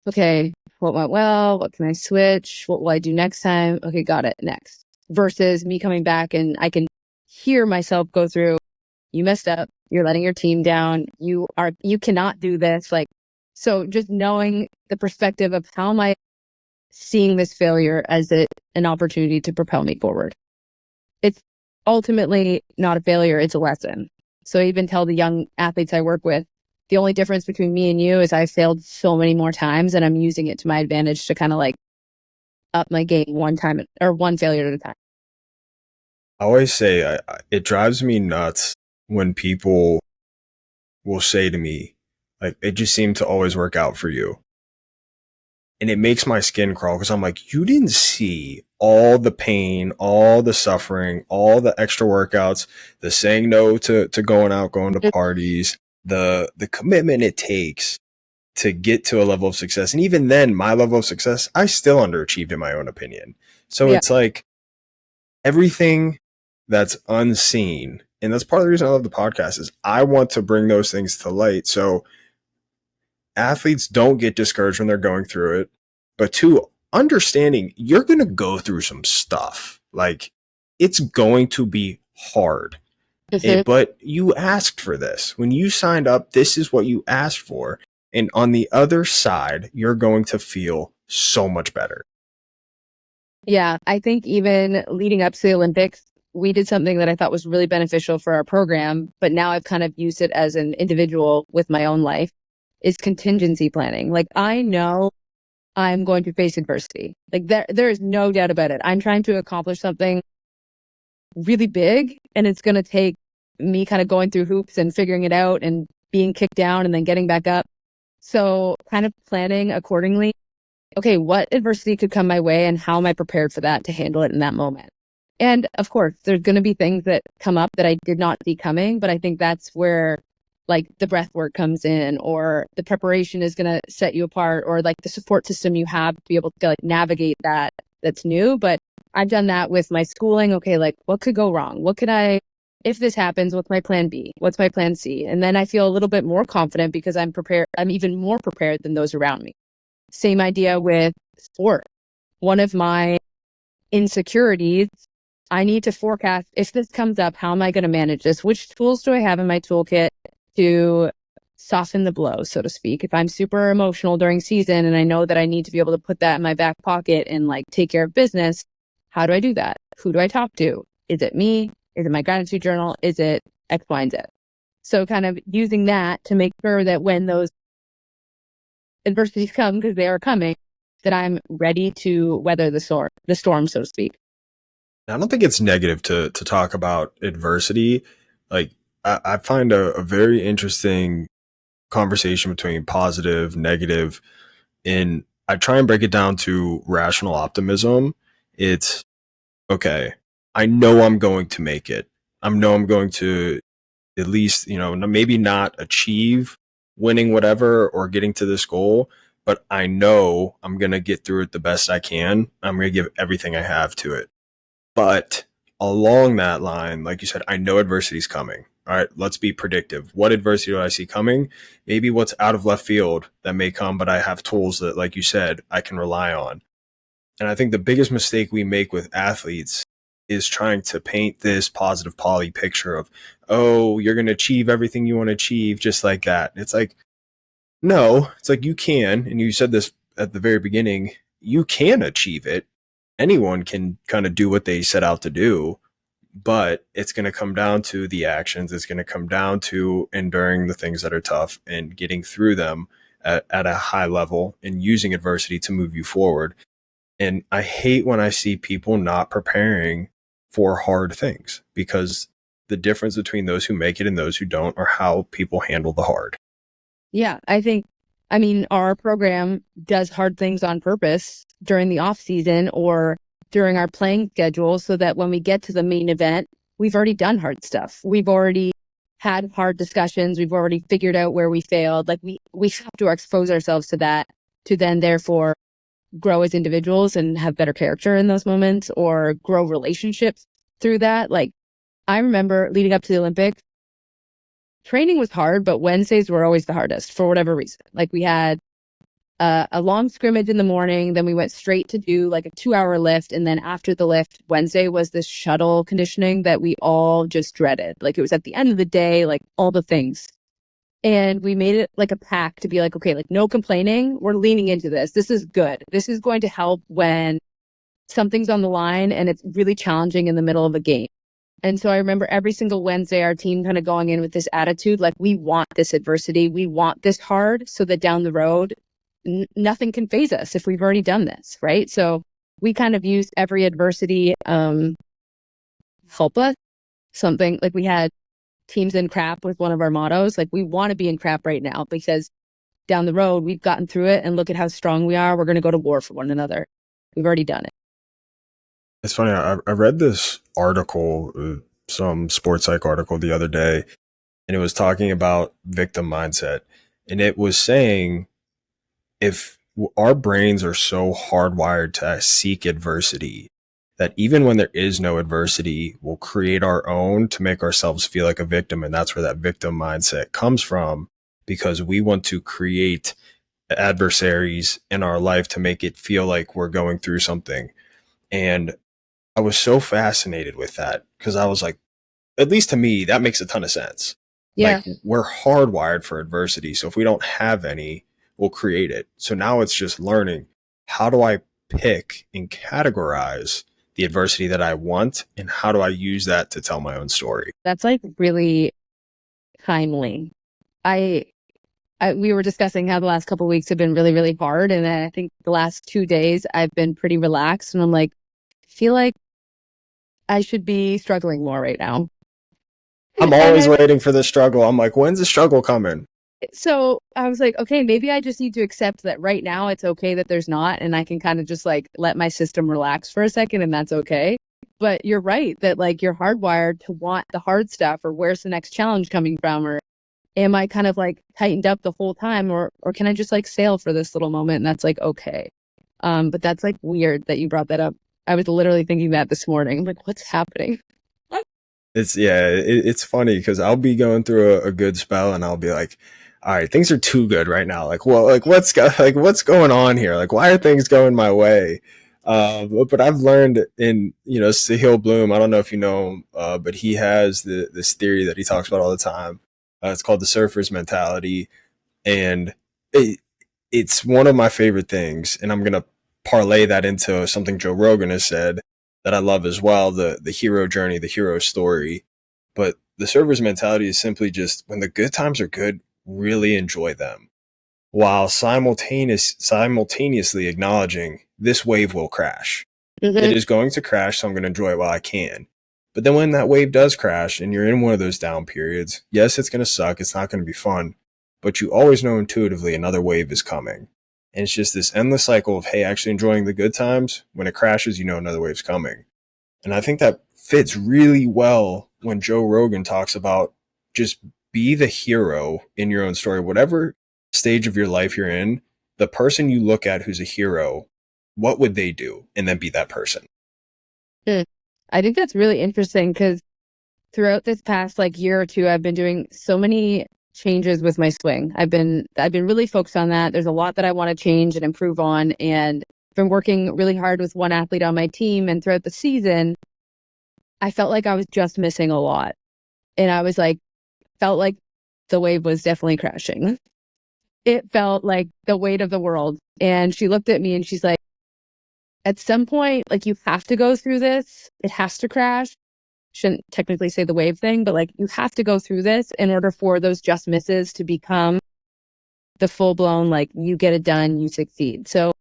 okay, what went well? What can I switch? What will I do next time? Okay, got it. Next. Versus me coming back and I can hear myself go through, you messed up. You're letting your team down. You cannot do this. Like, so just knowing the perspective of how am I seeing this failure as an opportunity to propel me forward. It's ultimately not a failure, it's a lesson. So I even tell the young athletes I work with, the only difference between me and you is I failed so many more times and I'm using it to my advantage to kind of like up my game one time or one failure at a time. I always say it drives me nuts when people will say to me, like, it just seemed to always work out for you. And it makes my skin crawl because I'm like, you didn't see all the pain, all the suffering, all the extra workouts, the saying no to going out, going to parties, the commitment it takes to get to a level of success. And even then, my level of success, I still underachieved in my own opinion. So Yeah. it's like everything that's unseen. And that's part of the reason I love the podcast is I want to bring those things to light. So athletes don't get discouraged when they're going through it. But two, understanding you're going to go through some stuff. Like it's going to be hard. Mhm. But you asked for this. When you signed up, this is what you asked for. And on the other side, you're going to feel so much better. Yeah, I think even leading up to the Olympics, we did something that I thought was really beneficial for our program, but now I've kind of used it as an individual with my own life, is contingency planning. Like I know I'm going to face adversity. Like there is no doubt about it. I'm trying to accomplish something really big, and it's going to take me kind of going through hoops and figuring it out and being kicked down and then getting back up. So kind of planning accordingly. Okay, what adversity could come my way and how am I prepared for that to handle it in that moment? And of course, there's going to be things that come up that I did not see coming, but I think that's where like the breath work comes in, or the preparation is going to set you apart, or like the support system you have to be able to like navigate that that's new. But I've done that with my schooling. Okay, like what could go wrong? What could I, if this happens, what's my plan B? What's my plan C? And then I feel a little bit more confident because I'm prepared. I'm even more prepared than those around me. Same idea with sport. One of my insecurities, I need to forecast if this comes up, how am I going to manage this? Which tools do I have in my toolkit to soften the blow, so to speak? If I'm super emotional during season and I know that I need to be able to put that in my back pocket and like take care of business, how do I do that? Who do I talk to? Is it me? Is it my gratitude journal? Is it X, Y, and Z? So kind of using that to make sure that when those adversities come, because they are coming, that I'm ready to weather the storm, so to speak. I don't think it's negative to talk about adversity. Like I find a very interesting conversation between positive, negative, and I try and break it down to rational optimism. It's okay. I know I'm going to make it. I know I'm going to at least, maybe not achieve winning whatever or getting to this goal, but I know I'm going to get through it the best I can. I'm going to give everything I have to it. But along that line, like you said, I know adversity is coming. All right, let's be predictive. What adversity do I see coming? Maybe what's out of left field that may come, but I have tools that, like you said, I can rely on. And I think the biggest mistake we make with athletes is trying to paint this positive poly picture of, oh, you're going to achieve everything you want to achieve just like that. It's like, no, it's like you can. And you said this at the very beginning, you can achieve it. Anyone can kind of do what they set out to do, but it's going to come down to the actions. It's going to come down to enduring the things that are tough and getting through them at a high level and using adversity to move you forward. And I hate when I see people not preparing for hard things, because the difference between those who make it and those who don't are how people handle the hard. Yeah, I mean, our program does hard things on purpose during the off season or during our playing schedule so that when we get to the main event, we've already done hard stuff. We've already had hard discussions. We've already figured out where we failed. Like we have to expose ourselves to that to then therefore grow as individuals and have better character in those moments or grow relationships through that. Like I remember leading up to the Olympics, training was hard, but Wednesdays were always the hardest for whatever reason. Like we had a long scrimmage in the morning, then we went straight to do like a 2-hour lift. And then after the lift, Wednesday was this shuttle conditioning that we all just dreaded. Like it was at the end of the day, like all the things. And we made it like a pact to be like, okay, like no complaining. We're leaning into this. This is good. This is going to help when something's on the line and it's really challenging in the middle of a game. And so I remember every single Wednesday, our team kind of going in with this attitude, like we want this adversity. We want this hard so that down the road, nothing can phase us if we've already done this. Right. So we kind of used every adversity, help us. Something like we had teams in crap with one of our mottos. Like we want to be in crap right now because down the road, we've gotten through it and look at how strong we are. We're going to go to war for one another. We've already done it. It's funny. I read this article, some sports psych article the other day, and it was talking about victim mindset. And it was saying if our brains are so hardwired to seek adversity that even when there is no adversity, we'll create our own to make ourselves feel like a victim. And that's where that victim mindset comes from, because we want to create adversaries in our life to make it feel like we're going through something. And I was so fascinated with that because I was like, at least to me, that makes a ton of sense. Yeah. Like, we're hardwired for adversity. So if we don't have any, we'll create it. So now it's just learning, how do I pick and categorize the adversity that I want, and how do I use that to tell my own story? That's like really timely. We were discussing how the last couple of weeks have been really, really hard. And then I think the last 2 days I've been pretty relaxed, and I'm like, I feel like I should be struggling more right now. I'm always waiting for the struggle. I'm like, when's the struggle coming? So I was like, okay, maybe I just need to accept that right now it's okay that there's not, and I can kind of just like let my system relax for a second, and that's okay. But you're right that like you're hardwired to want the hard stuff, or where's the next challenge coming from, or am I kind of like tightened up the whole time, or can I just like sail for this little moment, and that's like okay. But that's like weird that you brought that up. I was literally thinking that this morning. I'm like, what's happening? It's funny because I'll be going through a good spell and I'll be like, all right, things are too good right now. Like, well, like what's going on here? Like, why are things going my way? But I've learned in, Sahil Bloom, I don't know if you know him, but he has this theory that he talks about all the time. It's called the surfer's mentality. And it's one of my favorite things. And I'm going to parlay that into something Joe Rogan has said that I love as well, the hero journey, the hero story. But the surfer's mentality is simply just, when the good times are good, really enjoy them, while simultaneously acknowledging this wave will crash. It is going to crash, so I'm going to enjoy it while I can. But then when that wave does crash and you're in one of those down periods, yes, it's going to suck. It's not going to be fun, but you always know intuitively another wave is coming. And it's just this endless cycle of, hey, actually enjoying the good times. When it crashes, you know another wave's coming. And I think that fits really well when Joe Rogan talks about just be the hero in your own story. Whatever stage of your life you're in, the person you look at who's a hero, what would they do? And then be that person. I think that's really interesting because throughout this past like year or two, I've been doing so many changes with my swing. I've been really focused on that. There's a lot that I want to change and improve on, and I've been working really hard with one athlete on my team. And throughout the season, I felt like I was just missing a lot, and I was like, felt like the wave was definitely crashing. It felt like the weight of the world. And she looked at me and she's like, at some point, like you have to go through this. It has to crash. Shouldn't technically say the wave thing, but like you have to go through this in order for those just misses to become the full blown, like you get it done, you succeed. So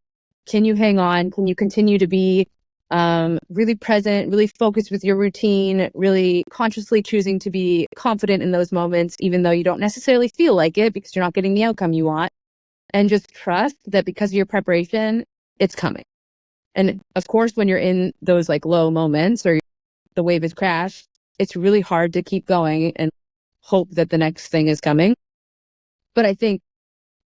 can you hang on? Can you continue to be really present, really focused with your routine, really consciously choosing to be confident in those moments, even though you don't necessarily feel like it because you're not getting the outcome you want, and just trust that because of your preparation, it's coming. And of course, when you're in those like low moments or the wave has crashed, it's really hard to keep going and hope that the next thing is coming. But I think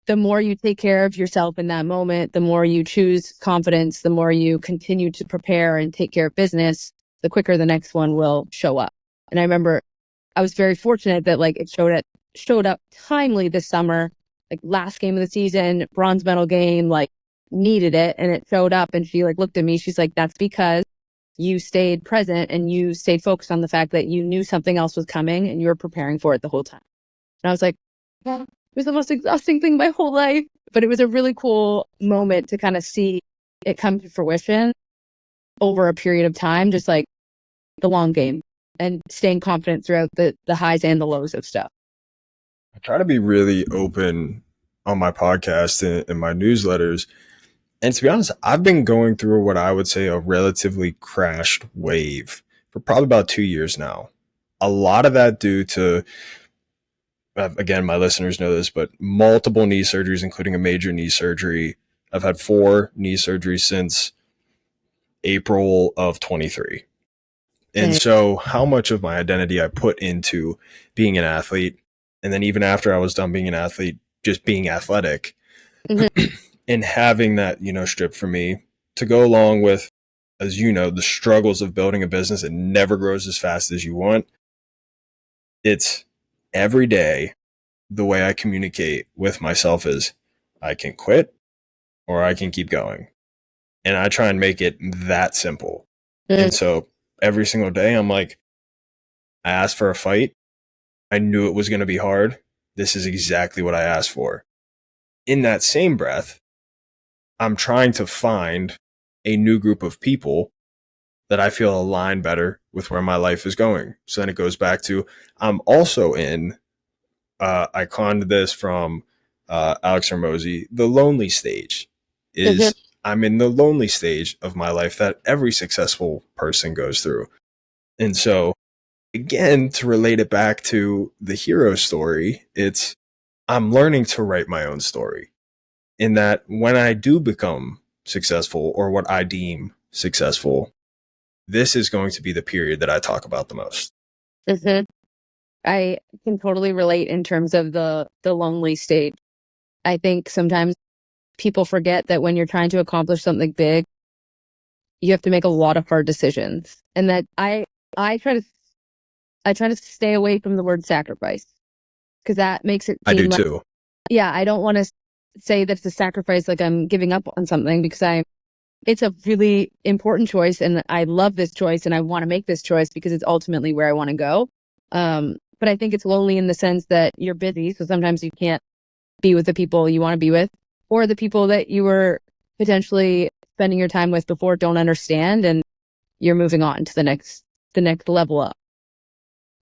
the more you take care of yourself in that moment, the more you choose confidence, the more you continue to prepare and take care of business, the quicker the next one will show up. And I remember I was very fortunate that like it showed up timely this summer, like last game of the season, bronze medal game, like needed it. And it showed up, and she like looked at me. She's like, that's because you stayed present and you stayed focused on the fact that you knew something else was coming and you were preparing for it the whole time. And I was like, well, it was the most exhausting thing my whole life, but it was a really cool moment to kind of see it come to fruition over a period of time, just like the long game, and staying confident throughout the highs and the lows of stuff. I try to be really open on my podcast and my newsletters. And to be honest, I've been going through what I would say a relatively crashed wave for probably about 2 years now. A lot of that due to, again, my listeners know this, but multiple knee surgeries, including a major knee surgery. I've had 4 knee surgeries since April of 23. And so how much of my identity I put into being an athlete, and then even after I was done being an athlete, just being athletic, and having that, stripped from me to go along with as you know, the struggles of building a business, it never grows as fast as you want. It's every day, the way I communicate with myself is I can quit or I can keep going. And I try and make it that simple. And so every single day, I'm like, I asked for a fight. I knew it was going to be hard. This is exactly what I asked for. In that same breath, I'm trying to find a new group of people that I feel align better with where my life is going. So then it goes back to I'm also in, I conned this from Alex Hermosi, the lonely stage is I'm in the lonely stage of my life that every successful person goes through. And so again, to relate it back to the hero story, it's I'm learning to write my own story in that when I do become successful or what I deem successful, this is going to be the period that I talk about the most. I can totally relate in terms of the lonely state. I think sometimes people forget that when you're trying to accomplish something big, you have to make a lot of hard decisions. And that I try to stay away from the word sacrifice because that makes it I do seem like, too. yeah, I don't want to say that it's a sacrifice like I'm giving up on something because it's a really important choice and I love this choice and I want to make this choice because it's ultimately where I want to go. But I think it's lonely in the sense that you're busy, so sometimes you can't be with the people you want to be with, or the people that you were potentially spending your time with before don't understand, and you're moving on to the next level up,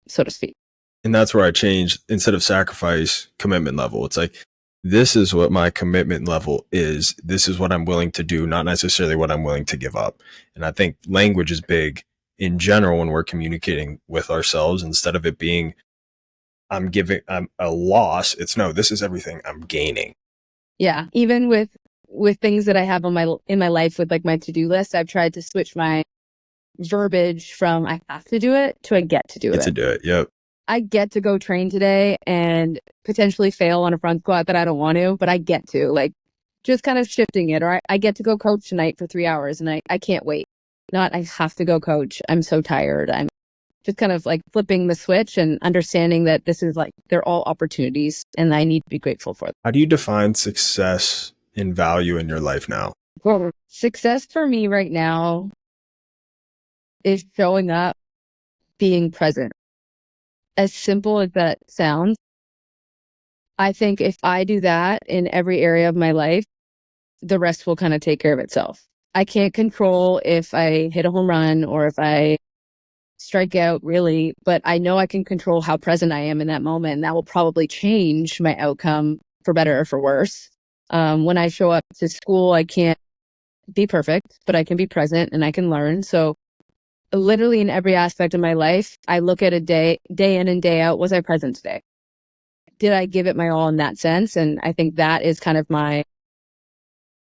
so to speak. And that's where I changed instead of sacrifice, commitment level. It's like, this is what my commitment level is. This is what I'm willing to do, not necessarily what I'm willing to give up. And I think language is big in general when we're communicating with ourselves. Instead of it being, I'm a loss, it's no, this is everything I'm gaining. Yeah. Even with things that I have in my life with like my to-do list, I've tried to switch my verbiage from I have to do it to I get to do Get it. to do it. Yep. I get to go train today and potentially fail on a front squat that I don't want to, but I get to, like, just kind of shifting it. Or I get to go coach tonight for 3 hours and I can't wait. Not I have to go coach. I'm so tired. I'm just kind of like flipping the switch and understanding that this is like, they're all opportunities and I need to be grateful for them. How do you define success and value in your life now? Well, success for me right now is showing up, being present. As simple as that sounds, I think if I do that in every area of my life, the rest will kind of take care of itself. I can't control if I hit a home run or if I strike out, really, but I know I can control how present I am in that moment. And that will probably change my outcome for better or for worse. When I show up to school, I can't be perfect, but I can be present and I can learn. So literally in every aspect of my life, I look at a day in and day out. Was I present today? Did I give it my all in that sense? And I think that is kind of my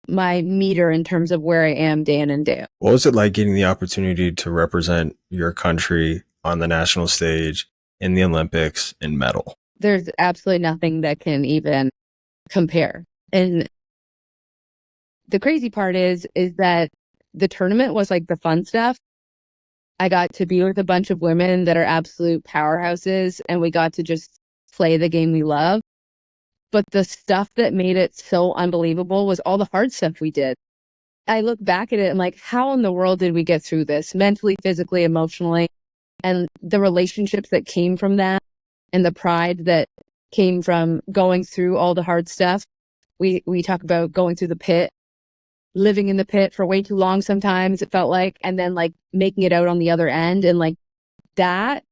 meter in terms of where I am day in and day out. What was it like getting the opportunity to represent your country on the national stage, in the Olympics, and medal? There's absolutely nothing that can even compare. And the crazy part is that the tournament was like the fun stuff. I got to be with a bunch of women that are absolute powerhouses and we got to just play the game we love. But the stuff that made it so unbelievable was all the hard stuff we did. I look back at it and like, how in the world did we get through this mentally, physically, emotionally? And the relationships that came from that and the pride that came from going through all the hard stuff. We talk about going through the pit, living in the pit for way too long sometimes, it felt like, and then like making it out on the other end. And like that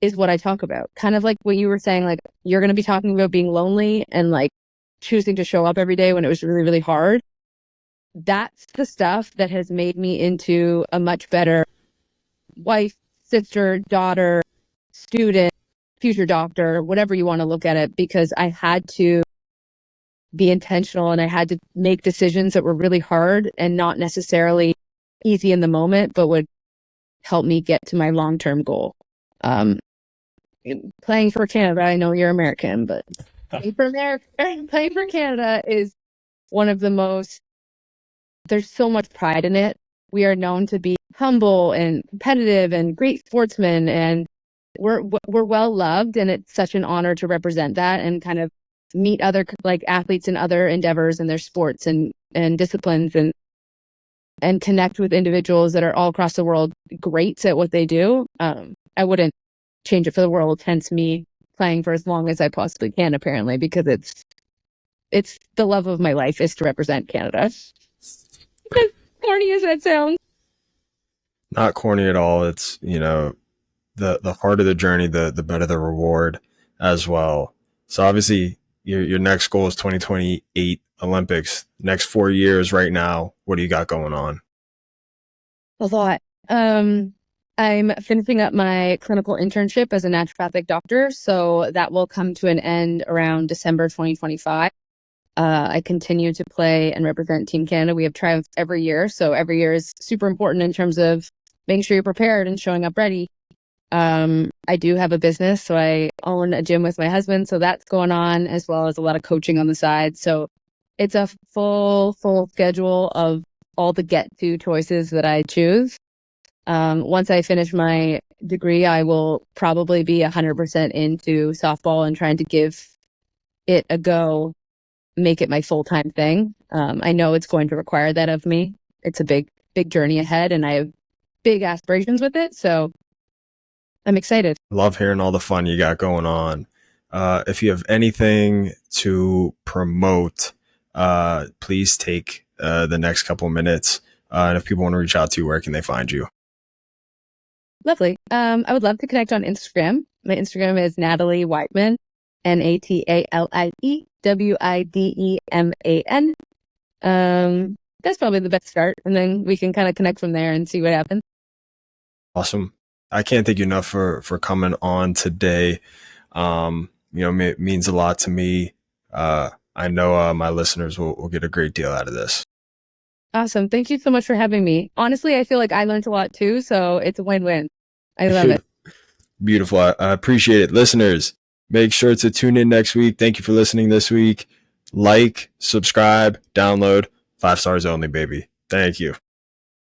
is what I talk about. Kind of like what you were saying, like you're going to be talking about being lonely and like choosing to show up every day when it was really, really hard. That's the stuff that has made me into a much better wife, sister, daughter, student, future doctor, whatever you want to look at it, because I had to be intentional and I had to make decisions that were really hard and not necessarily easy in the moment, but would help me get to my long-term goal. Playing for Canada, I know you're American, but playing for Canada is one of the most, there's so much pride in it. we are known to be humble and competitive and great sportsmen, and we're well loved, and it's such an honor to represent that and kind of meet other like athletes in other endeavors in their sports and disciplines, and connect with individuals that are all across the world great at what they do. I wouldn't change it for the world, hence me playing for as long as I possibly can, apparently, because it's the love of my life is to represent Canada. As corny as that sounds. Not corny at all. It's, the harder the journey, the better the reward as well. So obviously your next goal is 2028 Olympics. Next 4 years right now, what do you got going on? A lot. I'm finishing up my clinical internship as a naturopathic doctor, so that will come to an end around December 2025. I continue to play and represent Team Canada. We have triumphs every year, so every year is super important in terms of making sure you're prepared and showing up ready. I do have a business, so I own a gym with my husband, so that's going on, as well as a lot of coaching on the side. So it's a full schedule of all the get-to choices that I choose. Once I finish my degree, I will probably be 100% into softball and trying to give it a go, make it my full-time thing. I know it's going to require that of me. It's a big journey ahead, and I have big aspirations with it. So I'm excited. Love hearing all the fun you got going on. If you have anything to promote, please take the next couple minutes. And if people want to reach out to you, where can they find you? Lovely. I would love to connect on Instagram. My Instagram is Natalie Wideman, NATALIEWIDEMAN. That's probably the best start, and then we can kind of connect from there and see what happens. Awesome. I can't thank you enough for coming on today. It means a lot to me. I know my listeners will get a great deal out of this. Awesome. Thank you so much for having me. Honestly, I feel like I learned a lot too, so it's a win-win. I love it. Beautiful. I appreciate it. Listeners, make sure to tune in next week. Thank you for listening this week. Like, subscribe, download. 5 stars only, baby. Thank you.